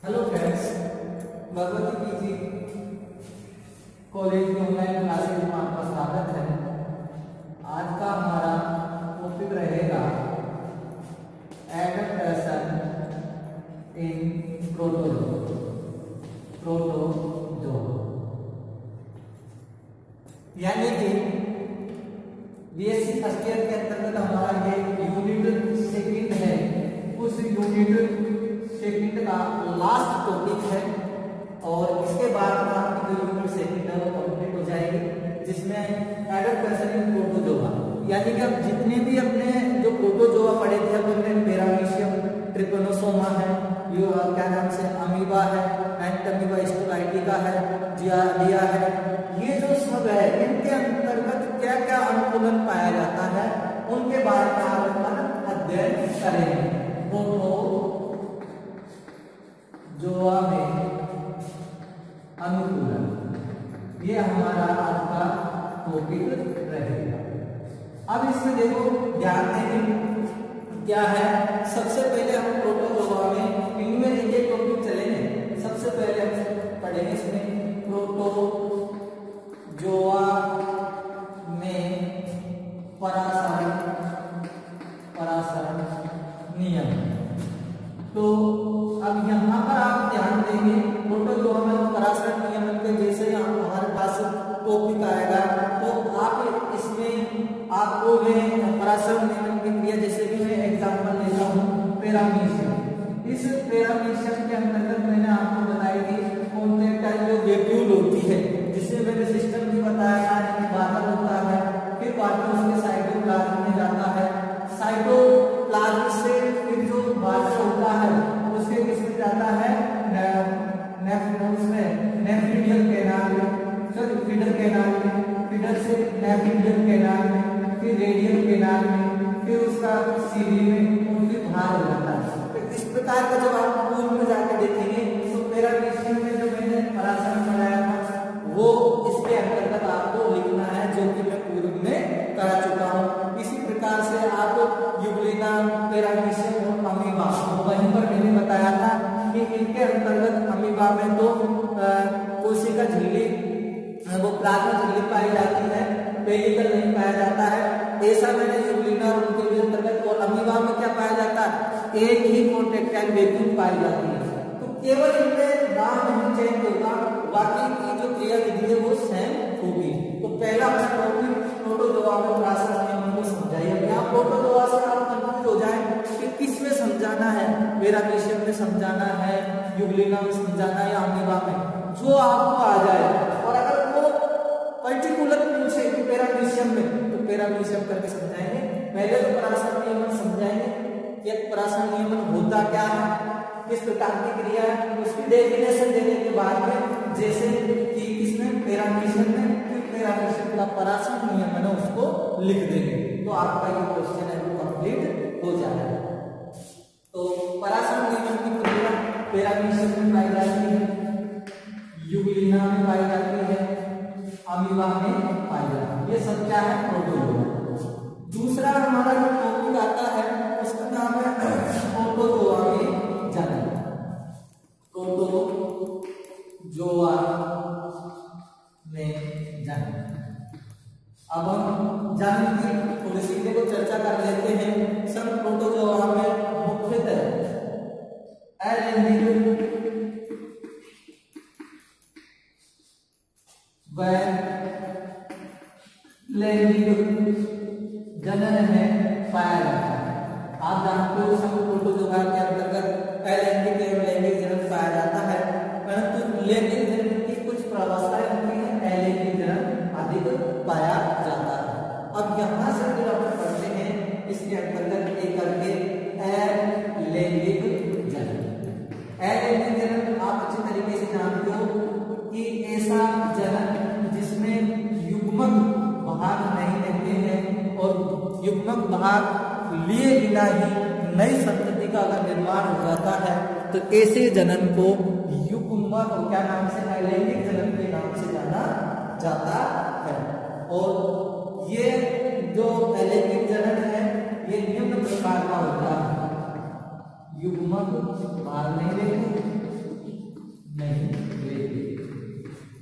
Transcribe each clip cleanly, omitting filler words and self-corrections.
Hello friends, Bhagwati PG college की online classes में आपका स्वागत है। आज का हमारा टॉपिक रहेगा एडेप्टेशन इन प्रोटोजोआ। यानी कि बीएससी फर्स्ट ईयर के अंतर्गत हमारा ये यूनिट सेकंड है। उस यूनिट सेकंड का लास्ट टॉपिक है और इसके बाद में आपकी जो यूनिट सेकंड है वो कंप्लीट हो जाएगी, जिसमें एडेप्टेशन इन प्रोटोजोआ यानी कि अब जितने भी अपने जो प्रोटोजोआ पढ़े थे, अब हमने पैरामीशियम, ट्रिपैनोसोमा है, ये क्या नाम से अमीबा है, एंटमीबा स्टोलाइटिका है, जियार्डिया है, ये जो सब है इनके अंतर्गत क्या क्या अनुकूलन पाया जाता है उनके बारे में आप अध्ययन करेंगे। प्रोटोजोआ में अनुकूलन, ये हमारा आज का टॉपिक रहेगा। अब इसमें देखो ध्यान देंगे क्या है। सबसे पहले हम प्रोटोजोआ में इनमें एक टॉपिक चलेंगे। सबसे पहले हम पढ़ेंगे इसमें प्रोटोजोआ में परासरण नियम। तो अब यहाँ पर आप ध्यान देंगे प्रोटोजोआ में परासरण नियमन के जैसे हमारे पास टॉपिक आएगा तो आप इसमें आपको मैं परासरण नियमन की क्रिया, जैसे कि मैं एग्जांपल लेता हूँ पैरामीशियम। इस पैरामीशियम के अंतर्गत मैंने आपको बताई थी कॉन्ट्रैक्टाइल जो वेक्यूल होती है, जिससे मैंने सिस्टम भी बताया है कि वाटर होता है, फिर वाटर उसके साइटोप्लाज्म में जाता है, साइटोप्लाज्म से फिर जो वाटर होता है उसके किसमें जाता है, नेफ्रिडियल कैनाल में, सॉरी फीडर कैनाल में, फीडर से नेफ्रिडियल कैनाल में, फिर रेडियल कैनाल में, फिर उसका सीवी में और फिर बाहर हो जाता है। तो इस प्रकार का जब आप पूर्व में जाकर देखेंगे तो पैरामीशियम में जो मैंने परासरण बनाया था वो इसके अंतर्गत आपको लिखना है, जो कि मैं पूर्व में करा चुका हूँ। इसी प्रकार से आप यूग्लिना, पैरामीशियम और अमीबा, वहीं पर मैंने बताया था कि इनके अंतर्गत अमीबा में तो कोशिका झिल्ली, वो प्लाज्मा झिल्ली पाई जाती है, पेलिकल नहीं पाया जाता है। ऐसा मैंने यूग्लिना और उनके भी अंतर्गत, और अमीबा में क्या पाया जाता है, एक ही कॉन्ट्रैक्टाइल वेक्यूल पाई जाती है। तो केवल इनमें नाम नहीं चेंज होगा, बाकी की जो क्रिया विधि है वो सेम होगी। तो पहला अपना टॉपिक प्रोटोजोआ में परासरण नियमन को समझाइए। यहाँ प्रोटोजोआ से आप कंफ्यूज हो जाए कि किस में समझाना है, पैरामीशियम में समझाना है, यूग्लिना में समझाना है या अमीबा में, जो आपको आ जाए। और अगर वो पर्टिकुलर पूछे कि पैरामीशियम में, तो पैरामीशियम करके समझाएंगे। पहले तो परासरण नियमन समझाएंगे कि परासरण नियमन होता क्या है, किस प्रकार की क्रिया है, उसकी डेफिनेशन देने के बाद में, जैसे कि इसमें पैरामीशियम में पैरामीशियम का परासरण नियमन है उसको लिख देंगे, तो आपका ये क्वेश्चन है वो कंप्लीट हो जाएगा। तो परासरण नियमन की क्रिया पैरामीशियम में पाई जाती है, यूग्लिना में पाई जाती है, अमीबा में पाई जाती है। ये सब क्या है, प्रोटोजोआ। दूसरा हमारा जो टॉपिक आता है उसका नाम है प्रोटोजोआ में जन्म। प्रोटोजोआ में जन्म। अब हम जन्म की थोड़ी सी को चर्चा कर लेते हैं। सब प्रोटोजोआ में मुख्यतः एलैंगिक व लैंगिक जनन है पाया जाता है। आप जानते हो सब प्रोटोजोआ के अंतर्गत अलैंगिक एवं लैंगिक जनन पाया जाता है, परंतु लैंगिक जनन की कुछ प्रवस्थाएं होती हैं, अलैंगिक जनन अधिक पाया जाता है। अब यहाँ से जो हम पढ़ते हैं इसके अंतर्गत एक करके अलैंगिक जनन। अलैंगिक जनन आप अच्छे तरीके से जानते हो कि ऐसा जनन जिसमें युग्मक भाग नहीं रहते हैं और युग्मक भाग लिए बिना ही नई संतति का अगर निर्माण हो जाता है तो ऐसे जनन को युग्मक, क्या नाम से, अलैंगिक जनन के नाम से जाना जाता है। और ये जो अलैंगिक जनन है ये निम्न प्रकार का होता है। युग्मक भाग नहीं लेंगे, नहीं लेते।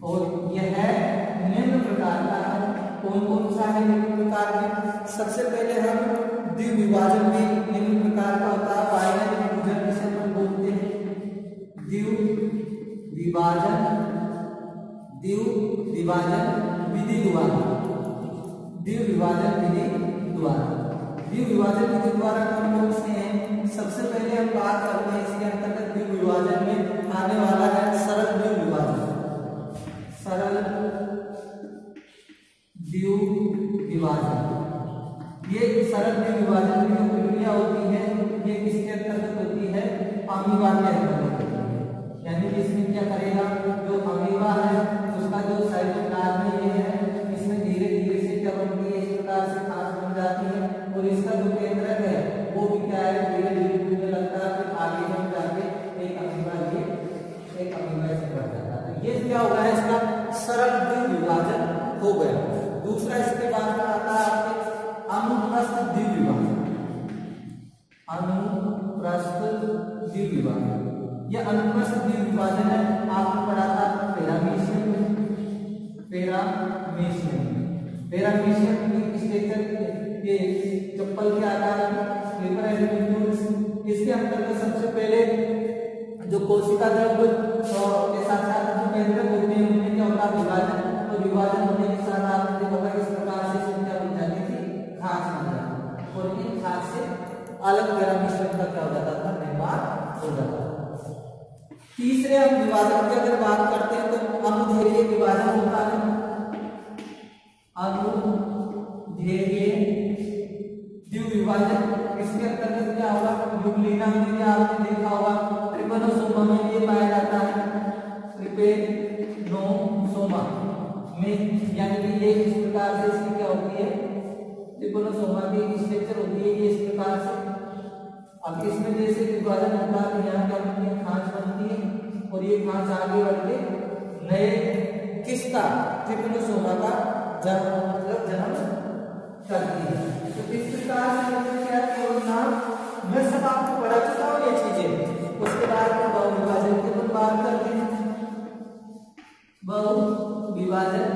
और यह निम्न प्रकार का है। कौन कौन सा है निम्न प्रकार में? सबसे पहले हम द्विविभाजन में निम्न प्रकार का होता है बाइनरी डिवीजन, जिसे हम बोलते हैं द्विविभाजन विधि द्वारा। द्विविभाजन विधि द्वारा कौन कौन से हैं? सबसे पहले हम बात करते हैं इसके अंतर्गत द्विविभाजन में आने वाला है सरल द्विविभाजन। सरल द्विविभाजन, ये सरल द्विविभाजन की जो प्रक्रिया होती है ये किसके अंतर्गत होती है? अमीबा के अंतर्गत होती है। यानी कि इसमें क्या करेगा, जो अमीबा है उसका जो साइटोप्लाज्म ये है, इसमें धीरे धीरे से क्या बनती है, इस प्रकार से खास बन जाती है। और इसका जो केंद्रक है वो भी क्या है, धीरे धीरे टूटने लगता है, फिर आगे हम जाके एक अमीबा से बढ़ जाता है। ये क्या हो गया है, इसका सरल द्विविभाजन हो गया। दूसरा इसके बाद में आता है आपके अनुप्रस्थ द्विविभाजन। अनुप्रस्थ द्विविभाजन, यह अनुप्रस्थ द्विविभाजन है, आपने पढ़ा था पैरामीशियम की स्ट्रक्चर के चप्पल के आकार स्लीपर एलिमेंट। इसके अंतर्गत सबसे पहले जो कोशिका द्रव्य के साथ साथ जो केंद्रक होते हैं उनमें क्या होता है, विभाजन। तो विभाजन होने के साथ आपने देखा होगा इस प्रकार से इसमें क्या बन जाती थी, खास बन जाती, और इन खास से अलग पैरामीशियम का क्या हो जाता था, निर्माण हो जाता था। तीसरे हम विभाजन की अगर बात करते हैं तो अनुदैर्घ्य विभाजन होता है। अनुदैर्घ्य द्विविभाजन, इसके अंतर्गत क्या होगा, यूग्लिना में आपने देखा होगा ट्रिपैनोसोमा में ये पाया जाता है, ट्रिपैनोसोमा में, यानी कि ये इस प्रकार से इसकी क्या होती है, ट्रिपैनोसोमा की स्ट्रक्चर होती है ये इस प्रकार से। अब इसमें जैसे विभाजन होता है तो यहाँ क्या बनती है, खांच बनती है, और ये खांच आगे बढ़ के नए किसका, ट्रिपैनोसोमा का जन्म करती है। तो इस प्रकार से क्या है, मैं सब आपको पढ़ा चुका हूँ ये चीजें। उसके बाद में बहुविभाजन की अपन बात करते हैं। बहुविभाजन,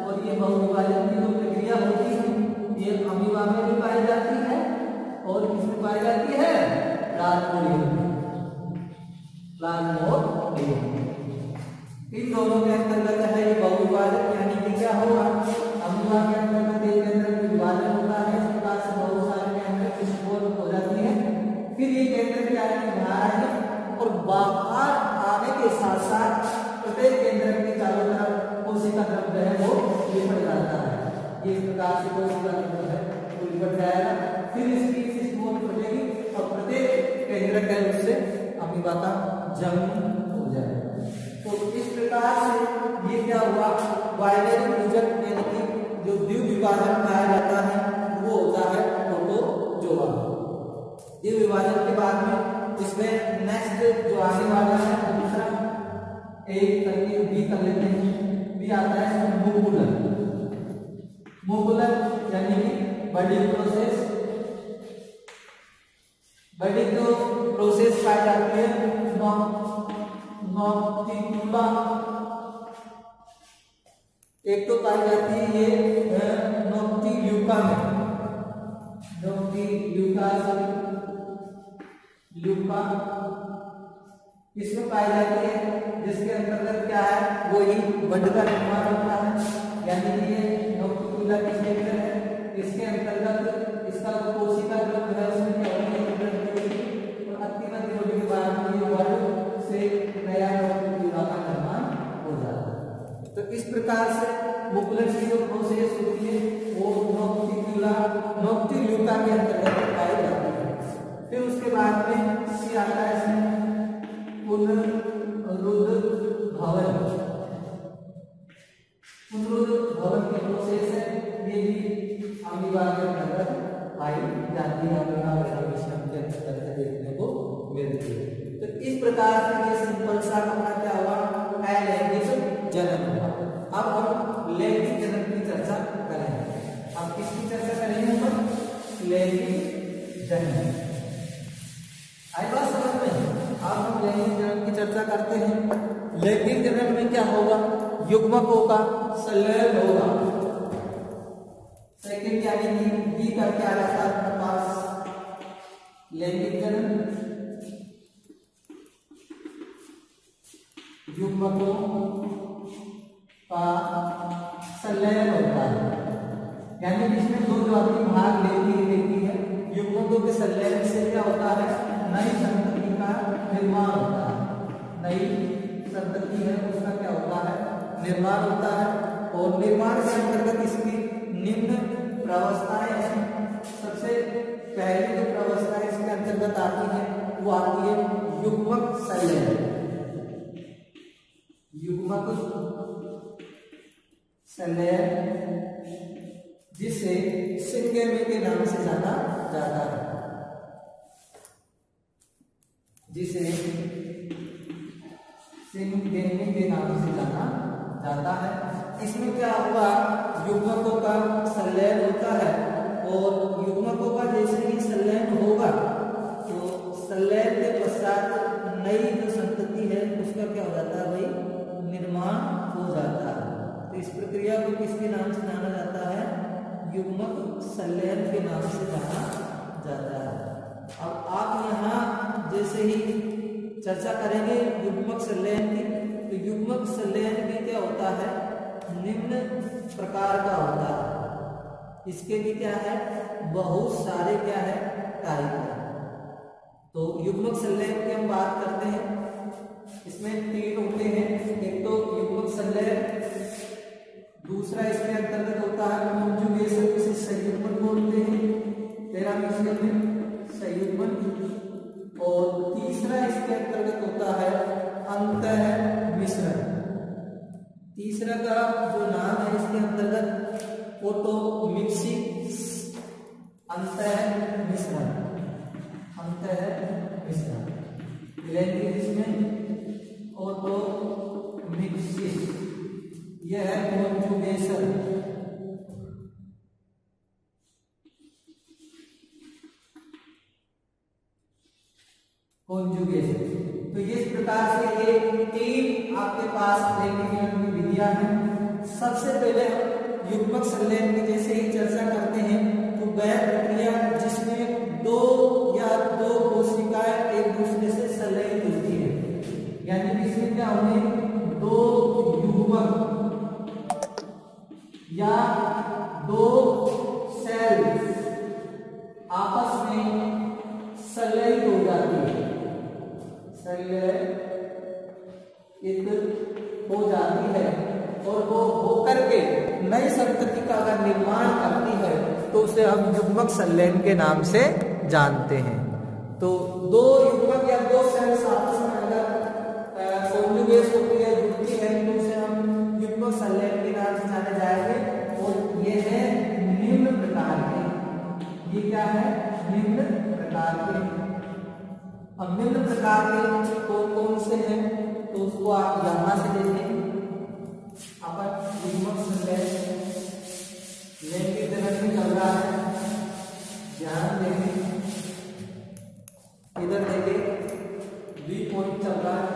और ये बहुविभाजन की जो प्रक्रिया होती है ये अमीबा में भी पाई जाती है और किसमें पाई जाती है, प्लाज्मोडियम। इन दोनों के अंतर्गत है ये बहुविभाजन, यानी कि क्या होगा, अमीबा के अंतर्गत एक केंद्रक विभाजन होता है, इस प्रकार से बहुत सारे केंद्रक विस्फोट हो जाती है। फिर ये केंद्र क्या है, बाहर है, और बाहर आने के साथ साथ प्रत्येक केंद्र के चारों तरफ कोशिका द्रव्य है वो लिपट जाता है। ये इस प्रकार से कोशिका द्रव्य है वो लिपट जाएगा, फिर इसकी स्पोर फटेगी और प्रत्येक केंद्र है उससे अमीबा का जन्म हो जाएगा। तो इस प्रकार से ये क्या हुआ, बाइनरी फ्यूजन यानी कि जो द्विविभाजन पाया जाता है वो होता है प्रोटोजोआ। द्विविभाजन के बाद में इसमें नेक्स्ट जो आने वाला है दूसरा एक करके बी कर लेते हैं, बी आता है मोकुलर यानी कि बर्डिंग प्रोसेस। बर्डिंग जो प्रोसेस पाई जाती है नॉक्टिक्यूला, एक तो पाई जाती है ये नॉक्टिल्यूका में, ल्यूका इसमें पाई जाती है, जिसके अंतर्गत क्या है, वो ही बंड का निर्माण होता है। यानी कि ये नॉक्टिक्यूला की स्ट्रक्चर है, इसके अंतर्गत इसका जो कोशिका द्रव्य है उसमें क्या होती है, और अतिमध्य होने के बाद ये बंड से नया नॉक्टिक्यूला का निर्माण हो जाता है। तो इस प्रकार से मुकुलर की जो प्रोसेस होती है वो नॉक्टिल्यूका के अंतर्गत पाई जाती है। फिर उसके बाद में सी आता है इसमें पुनरुद्ध भवन की प्रोसेस है, ये भी अमीबा के अंतर्गत पाई जाती है, अमीबा पैरामीशियम के अंतर्गत देखने को मिलती है। तो इस प्रकार से ये सिंपल सा अपना क्या हुआ, अलैंगिक जनन हुआ। अब हम लैंगिक जनन की चर्चा करेंगे। अब किसकी चर्चा करेंगे, हम लैंगिक जनन। आई बात समझ में? अब हम लैंगिक जनन की चर्चा करते हैं। युग्मकों का संलयन होगा। सेकंड यानी कि बी करके आ जाता है अपने पास लैंगिक जन्म, युग्मकों का संलयन होता है, यानी कि इसमें दो जाति भाग लेती है। युग्मकों के संलयन से क्या होता है, नई संतति का निर्माण होता है। नई संतति है उसका क्या होता है, निर्माण होता है। और निर्माण के अंतर्गत इसकी निम्न प्रावस्थाएं हैं। सबसे पहली जो प्रावस्थाएं इसके अंतर्गत आती है वो आती है युग्मक संलयन। युग्मक संलयन जिसे सिंगेमी के नाम से जाना जाता है, जिसे सिंगेमी के नाम से जाना जाता है। इसमें क्या हुआ, युग्मकों का संलयन होता है और युग्मकों का जैसे ही संलयन होगा तो संलयन के पश्चात नई जो संतति है उसका क्या हो जाता है भाई, निर्माण हो जाता है। तो इस प्रक्रिया को किसके नाम से जाना जाता है, युग्मक संलयन के नाम से जाना जाता है। अब आप यहाँ जैसे ही चर्चा करेंगे युग्मक संलयन की, तो युग्मक संलयन भी क्या होता है, निम्न प्रकार का होता है। इसके भी क्या है, बहुत सारे क्या है टाइप है। तो युग्मक संलयन की हम बात करते हैं, इसमें 3 होते हैं। एक तो युग्मक संलयन, दूसरा इसके अंतर्गत होता है कॉन्जुगेशन, जिसे संयुग्मन बोलते हैं, पैरामीशियम में संयुग्मन। और तीसरा इसके अंतर्गत होता है अंतः मिश्रण। तीसरा का जो नाम है इसके अंतर्गत ऑटोमिक्सिंग, अंतः मिश्रण, अंतः मिश्रण। लैंग्वेज में ऑटोमिक्सिंग, यह है कॉन्जुगेशन। कॉन्जुगेशन तो इस प्रकार से ये 3 आपके पास लैंगिक की विधियां हैं। सबसे पहले हम युग्मक संलयन की जैसे ही चर्चा करते हैं तो वह प्रक्रिया जिसमें 2 या 2 कोशिकाएं एक दूसरे से संलयित होती है, यानी कि इसमें क्या होंगे, 2 युग्मक या 2 सेल आपस में संलयित हो जाती है, संलयित हो जाती है और वो होकर के नई संतति का अगर निर्माण करती है तो उसे हम युग्मक संलयन के नाम से जानते हैं। तो 2 युग्मक या 2 सेल्स आपस में अगर कॉन्जुगेट होती है, जुड़ती है, तो उसे हम युग्मक संलयन के नाम से जाने जाएंगे। और ये है निम्न प्रकार के, ये क्या है, निम्न प्रकार के। अब निम्न प्रकार के कौन से हैं, तो उसको आप यहां से देखें। अपन युग्मक संलयन लैंगिक जनन में चल रहा है, ध्यान देंगे, इधर देखिए बी पॉइंट चल रहा है।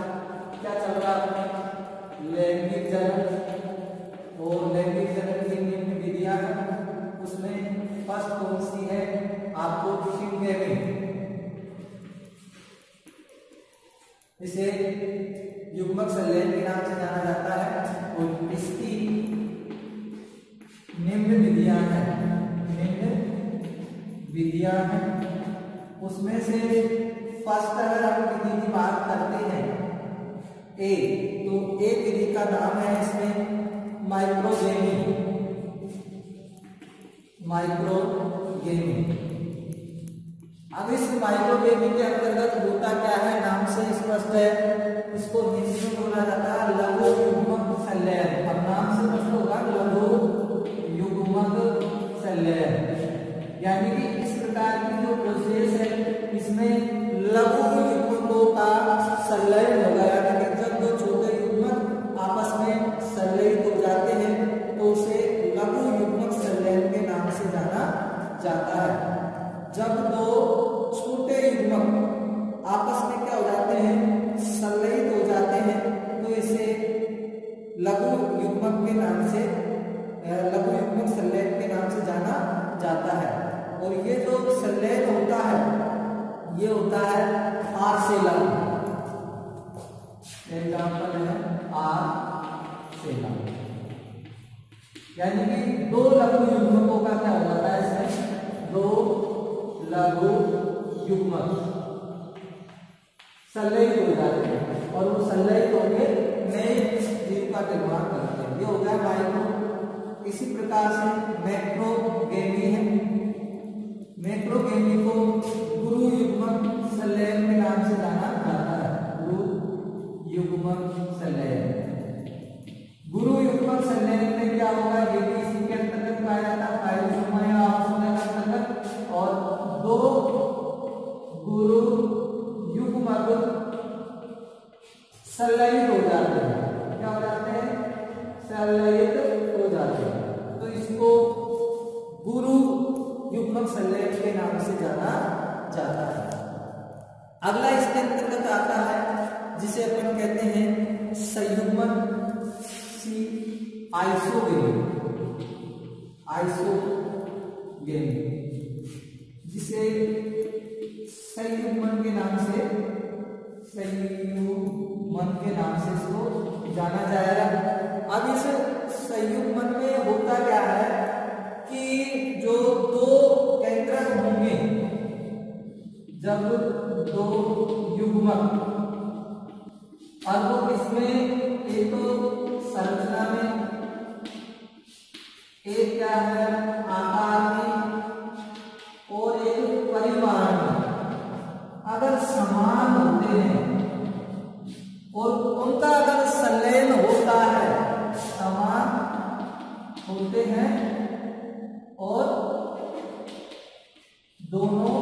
क्या चल रहा है, लैंगिक जनन। और लैंगिक जनन की निम्न विधियां हैं, उसमें फर्स्ट कौन सी है, आपको सिंगेमी, इसे युग्मक संलयन के नाम से जाना जाता है। और इसकी निम्न विधियां हैं, निम्न विधियां हैं। उसमें से फर्स्ट अगर हम विधि की बात करते हैं ए, तो एक विधि का नाम है इसमें माइक्रोगेमी, माइक्रोगेमी। अब इस माइक्रोगेमी के अंतर्गत होता क्या है, नाम से स्पष्ट है, इसको हिंदी में बोला जाता है लघु युग्मक संलयन। अब नाम से स्पष्ट होगा लघु युग्मक संलयन, यानी कि इस प्रकार की जो प्रोसेस है इसमें लघु युग्मकों का संलयन होगा, यानी कि जब 2 छोटे युग्मक आपस में संलयित हो जाते हैं तो उसे लघु युग्मक संलयन के नाम से जाना जाता है। जब 2 छोटे युग्मक आपस में क्या हो जाते हैं, संलयित हो जाते हैं, तो इसे लघु कि दो लघु युग्मकों का क्या हो जाता है इसमें, दो लघु युग्मक संलयित हो जाते हैं और वो संलयित होकर नए जीव का निर्माण करते हैं। ये हो गया माइक्रो। इसी प्रकार से मैक्रोगेमी है। मैक्रोगेमी को गुरु युग्मक संलयन के नाम से जाना जाता है। गुरु युग्मक संलयन। गुरु युग्मक संलयन में क्या होगा, ये भी इसी के अंतर्गत पाया जाता है, फाइलोसोमा या आवासोमा के अंतर्गत। और दो गुरु युग्मक संलयित हो जाते हैं। क्या हो जाते हैं, संलयित हो जाते हैं। तो इसको गुरु युग्मक संलयन के नाम से जाना जाता है। अगला इसके अंतर्गत आता है जिसे अपन कहते हैं संयुग्मन आइसोगेमी। आइसोगेमी जिसे संयुग्मन के नाम से इसको जाना जाएगा। अब इस संयुग्मन में होता क्या है कि जो दो केंद्रक होंगे, जब दो युग्मक, अब वो इसमें एक तो संरचना में, एक क्या है आकार में और एक परिमाण में अगर समान होते हैं और उनका अगर संलयन होता है, समान होते हैं और दोनों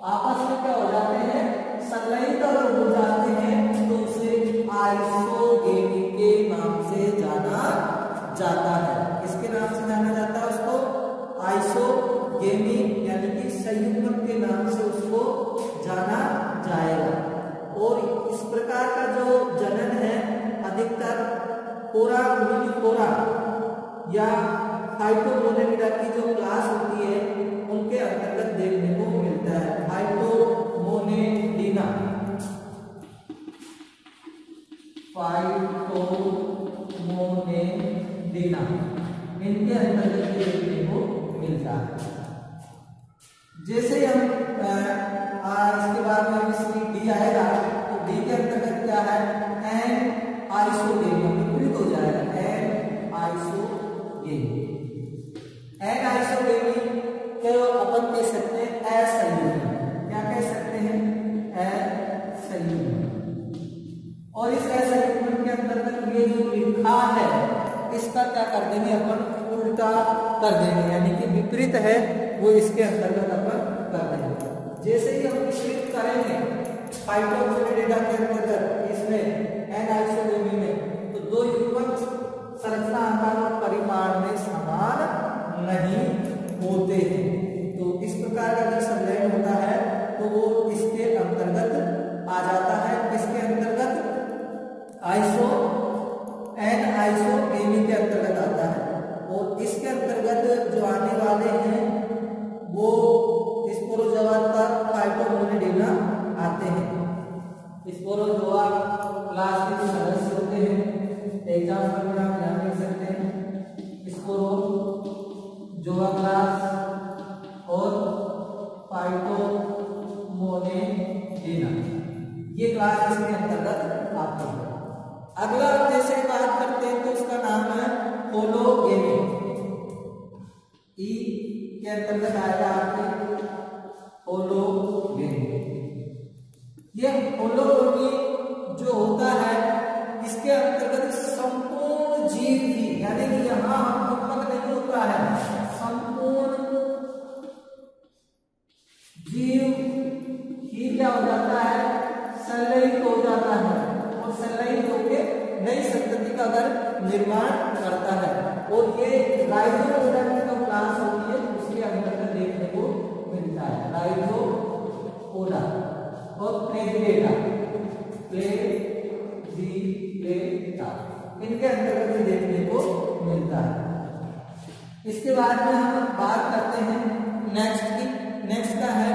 आपस में क्या हो जाते हैं, संलयित अगर हो जाते हैं, तो उसे आइसोगेमी के नाम से जाना जाता है। किसके नाम से जाना जाता है उसको, आइसोगेमी यानी कि संयुग्मन के नाम से उसको जाना जाएगा। और इस प्रकार का जो जनन है अधिकतर कोरा यूनिकोरा या फाइटोमोनेलिडा की जो क्लास होती है उनके अंतर्गत देखने को मिलता है। फाइटोमोनेलिडा, इनके अंतर्गत देखने को मिलता है। जैसे हम इसके बाद में इसकी डी आएगा, तो डी के अंतर्गत क्या है, एन आइसोगेमी विपरीत हो जाएगा, एन आइसोगेमी। एन आइसोगेमी को अपन कह सकते हैं असंयुग्मन। क्या कह सकते हैं, असंयुग्मन। और इस असंयुग्मन के अंतर्गत ये जो लिखा है इसका क्या कर देंगे अपन, उल्टा कर देंगे, यानी कि विपरीत है वो इसके अंतर्गत अपन कर देंगे। जैसे ही हम विपरीत करेंगे फाइटोमोनेलिडा के अंतर्गत इसमें एन आइसोगेमी में, तो दो युग्मक संरचना आकार और परिमाण में समान नहीं होते हैं। तो इस प्रकार का जब संलयन होता है तो वो इसके अंतर्गत आ जाता है। इसके अंतर्गत एन आइसोगेमी के अंतर्गत आता है। और इसके अंतर्गत जो आने वाले हैं वो स्पोरोजोआ का फाइटोमोनेलिडा आते हैं। स्पोरोजोआ क्लास के जो सदस्य होते हैं, एग्जाम्पल में आप ध्यान देख सकते हैं, स्पोरोजोआ क्लास और फाइटोमोनेलिडा, ये क्लास इसके अंतर्गत आती है। अगला जैसे बात करते हैं तो उसका नाम है होलोगेमी। ई के अंतर्गत आएगा आपके होलोगेमी। ये होलोगेमी जो होता है इसके अंतर्गत संपूर्ण जीव ही, यानी कि यहां युग्मक नहीं होता है, संपूर्ण जीव ही क्या हो जाता है, संलयित हो जाता है और संलयित होकर नई संतति का अगर निर्माण करता है। और ये राइजोपोडा की जो क्लास होती है उसके अंतर्गत देखने को मिलता है, राइजोपोडा और फ्लैजिलेटा, इनके अंतर्गत देखने को मिलता है। इसके बाद में हम बात करते हैं नेक्स्ट की। नेक्स्ट का है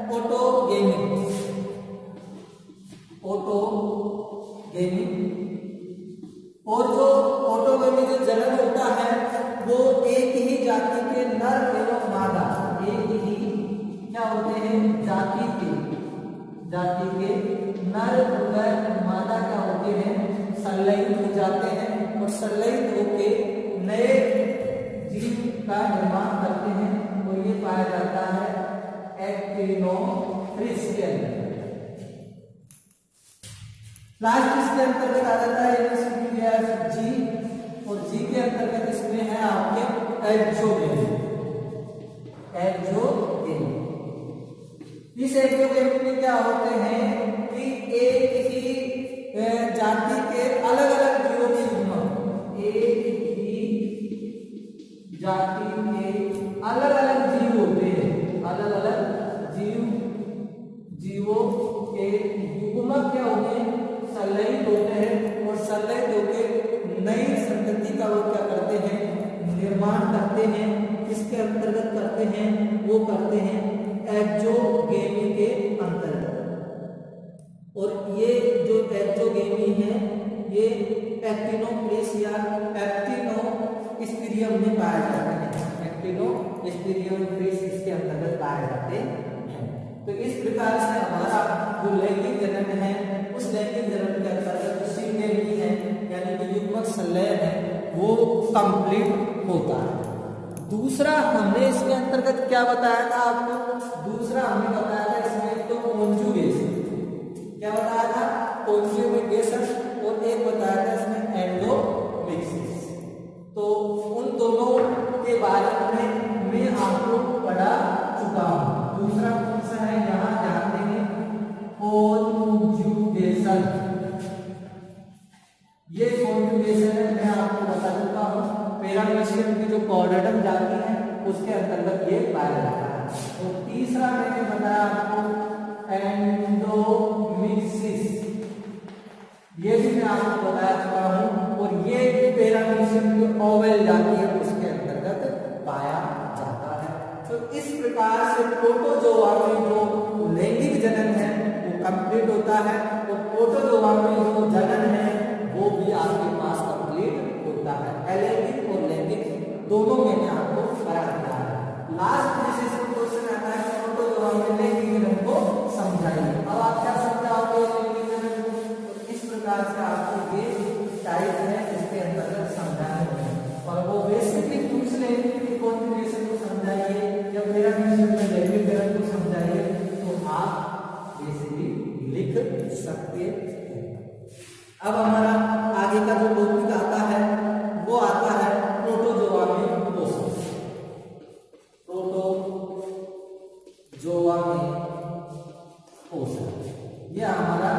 ऑटोगेमी। ऑटोगेमी, और जो ऑटोगेमी जो जनन होता है होते हैं जाति के नर व मादा क्या होते हैं संलयित हो जाते हैं और संलयित होके नए जीव का निर्माण करते हैं और ये पाया जाता है एक्टिनोक्रिस के अंदर। लास्ट इसके अंतर्गत आ जाता है जी और जी के अंतर्गत इसमें है आपके एक्सोगेमी। इस एक्सोगेमी में क्या होते हैं कि एक ही जाति के अलग अलग जीवों के युग्म, एक ही जाति के अलग अलग जीव होते हैं, अलग अलग जीवों के युग्मक क्या होते हैं संलयित होते हैं और संलयित होकर नई संतति का वो क्या करते हैं निर्माण करते हैं। इसके अंतर्गत करते हैं वो करते हैं एक्सोगेमी के अंतर्गत। और ये जो एक्सोगेमी है ये एक्टिनोक्रिस या एक्टिनोस्पिरियम में पाया जाता है। एक्टिनोस्पिरियम क्रिस इसके अंतर्गत पाए जाते हैं। तो इस प्रकार से हमारा जो लैंगिक जनन है उस लैंगिक जनन के अंतर्गत जो सिंगेमी है यानी कि युग्मक संलयन है वो कंप्लीट होता है। दूसरा हमने इसके अंतर्गत क्या बताया था आपको, दूसरा हमने बताया था इसमें तो कॉन्जुगेशन, क्या बताया था कॉन्जुगेशन, और एक बताया था इसमें एंडोमिक्सिस। तो उन दोनों के बारे में मैं आपको पढ़ा चुका हूं। दूसरा कौन सा है यहाँ ध्यान देंगे कॉन्जुगेशन। ये कॉन्जुगेशन है मैं आपको बता देता हूँ पैरामीशियम की जो कॉर्डेटम जाति है उसके अंतर्गत ये पाया जाता है। और तीसरा मैंने बताया आपको एंडोमिक्सिस, ये भी मैं आपको बता चुका हूँ और ये पैरामीशियम की ओवेल जाति है उसके अंतर्गत पाया जाता है। तो इस प्रकार से प्रोटोजोआ में जो लैंगिक जनन है वो कंप्लीट होता है और प्रोटोजोआ में जो जनन है वो भी आपके पास कंप्लीट होता है। अलैंगिक और लैंगिक दोनों मैंने आपको करा दिया है। लास्ट में क्वेश्चन आता है प्रोटोजोआ में लैंगिक जनन को समझाइए। अब आप क्या समझाओगे लैंगिक जनन को, तो इस प्रकार से आपको ये टाइप है इसके अंतर्गत समझाने होंगे और वो बेसिकली पूछ लेंगे कि कॉन्जुगेशन को समझाइए या पैरामीशियम में लैंगिक जनन को समझाइए तो आप बेसिकली लिख सकते हैं। अब हमारा आगे का जो टॉपिक आता है वो आता है प्रोटोजोआ में पोषण। प्रोटोजोआ में पोषण ये हमारा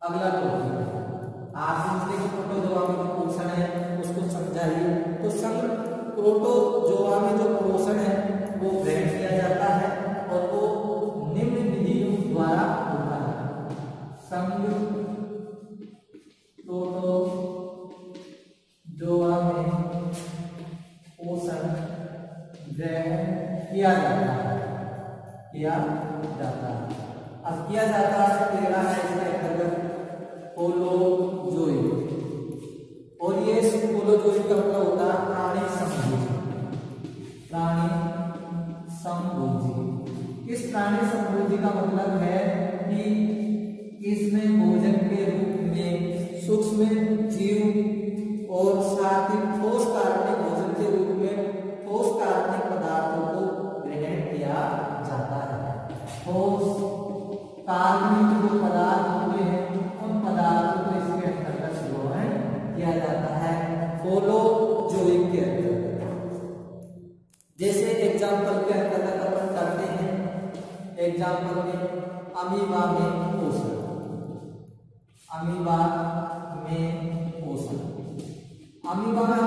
अगला टॉपिक है। आप समझते कि प्रोटोजोआ में जो पोषण है उसको समझाइए। तो संग प्रोटोजोआ में जो पोषण है वो ग्रहण किया जाता है और वो निम्न विधियों द्वारा होता है। संग प्रोटोजोआ में पोषण ग्रहण किया जाता है। अब किया जाता है तेरा है इसके अंतर्गत होलोजोई, और ये होलोजोई का मतलब होता है प्राणी संभोजी। इस प्राणी संभोजी का मतलब है कि इसमें भोजन के रूप में सूक्ष्म जीव और साथ ही ठोस कार्बनिक भोजन के रूप में ठोस कार्बनिक पदार्थों को ग्रहण किया जाता है। ठोस कार्बनिक जो पदार्थ होते हैं उन पदार्थों को इसके अंतर्गत ग्रहण किया जाता है होलोजोइक के अंतर्गत। जैसे एग्जाम्पल के अंतर्गत अपन करते हैं, एग्जाम्पल में अमीबा में पोषण, अमीबा में पोषण हम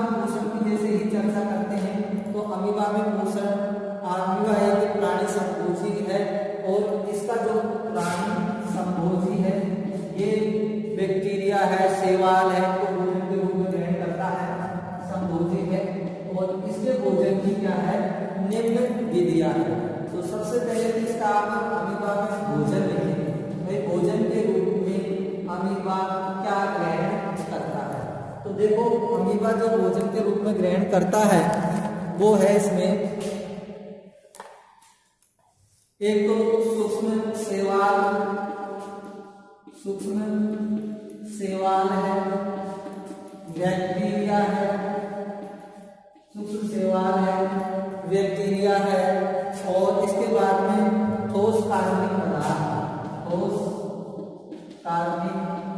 पोषण की जैसे ही चर्चा करते हैं तो अमीबा में पोषण, अमीबा एक प्राणी संभोजी है और इसका जो प्राणी संभोजी है ये बैक्टीरिया है, शैवाल है, तो भोजन के रूप में ग्रहण करता है, संभोजी है और इसके भोजन की क्या है निम्न विधियां है। तो सबसे पहले इसका आप अमीबा में भोजन लिखेंगे, भाई भोजन के रूप में अमीबा क्या ग्रहण करता है। तो देखो अमीबा जो भोजन के रूप में ग्रहण करता है वो है इसमें एक तो सूक्ष्म शैवाल है, बैक्टीरिया है, सूक्ष्म शैवाल है, बैक्टीरिया है, और इसके बाद में ठोस कार्बनिक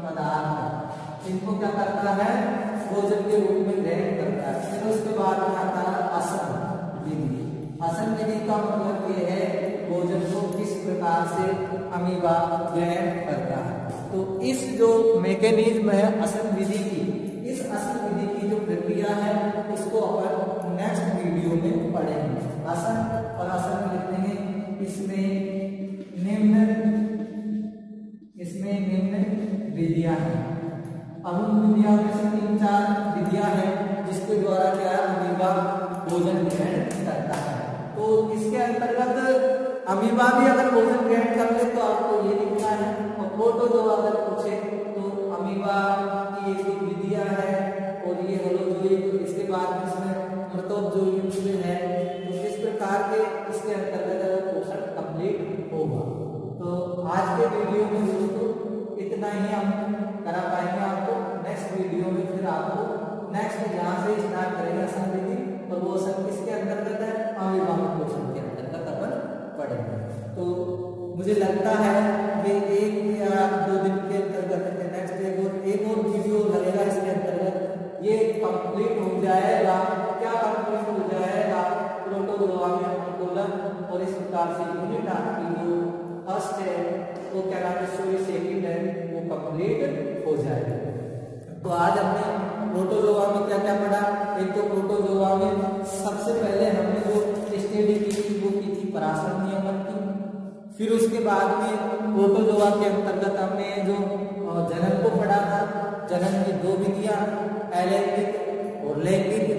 पदार्थ, इनको क्या करता है, भोजन के रूप में ग्रहण करता है। फिर उसके बाद में आता है आसन विधि का मतलब ये है भोजन को किस प्रकार से अमीबा ग्रहण करता है। तो इस जो मैकेनिज्म है आसन विधि की, इस आसन विधि की जो प्रक्रिया है उसको अपन नेक्स्ट वीडियो में पढ़ेंगे। आसन और आसन में लिखते हैं इसमें निम्न विधियां हैं। अब उन विधियों में से 3-4 विधियां हैं जिसके द्वारा क्या है अमीबा भोजन ग्रहण करता है। तो इसके अंतर्गत अमीबा भी अगर भोजन ग्रहण कर ले तो आपको ये लिखना है, और प्रोटोजोआ अगर पूछे तो अमीबा की एक जो विधियां है और ये होलोजोइक, इसके बाद में इसमें मृतोपजोइक है, तो इस प्रकार के इसके अंतर्गत पोषण कंप्लीट होगा। तो आज के वीडियो में दोस्तों इतना ही हम करा पाएंगे। आपको नेक्स्ट वीडियो में फिर आपको नेक्स्ट यहाँ से स्टार्ट करेंगे आसन विधि, और वो सब किसके अंतर्गत है, अमीबा पोषण के अंतर्गत अपन पढ़ेंगे। तो मुझे लगता है कि 1 या 2 दिन के अंतर्गत नेक्स्ट एक और वीडियो लगेगा इसके अंतर्गत, ये कंप्लीट हो जाएगा। क्या कंप्लीट हो जाएगा, प्रोटोजोआ में अनुकूलन, और इस प्रकार से यूनिट आपकी जो फर्स्ट है वो क्या नाम है, सेकंड है, वो कंप्लीट हो जाएगा। तो आज हमने प्रोटोजोआ में क्या क्या पढ़ा। एक तो प्रोटोजोआ में सबसे पहले हमने जो स्टडी की थी वो की थी पराशर नियमन की। फिर उसके बाद में प्रोटोजोआ के अंतर्गत हमने जो जनन को पढ़ा था, जनन की 2 विधियां, अलैंगिक और लैंगिक।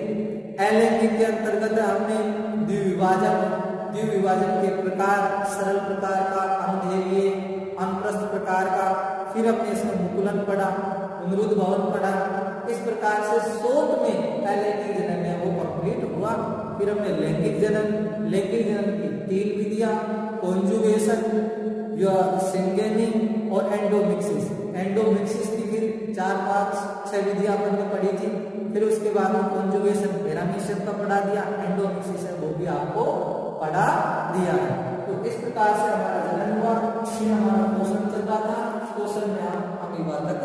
अलैंगिक के अंतर्गत हमने द्विविभाजन के प्रकार, सरल प्रकार का, अनुदैर्घ्य, अनुप्रस्थ प्रकार का, फिर हमने इसमें मुकुलन पढ़ा, पुनरुद्ध भवन पढ़ा। इस प्रकार से शोध में अलैंगिक जनन है वो कंप्लीट हुआ। फिर हमने लैंगिक जनन की 3 विधियां, कॉन्जुगेशन, सिंगेनिंग और एंडोमिक्सिस की फिर 4-5-6 विधियां अपन ने पढ़ी थी। फिर उसके बाद में कॉन्जुगेशन पैरामीशियम का पढ़ा दिया, एंडोमिक्सिस है वो भी आपको पढ़ा दिया है। तो इस प्रकार से हमारा जनन हुआ, फिर हमारा पोषण चल रहा था, पोषण में हम अमीबा तक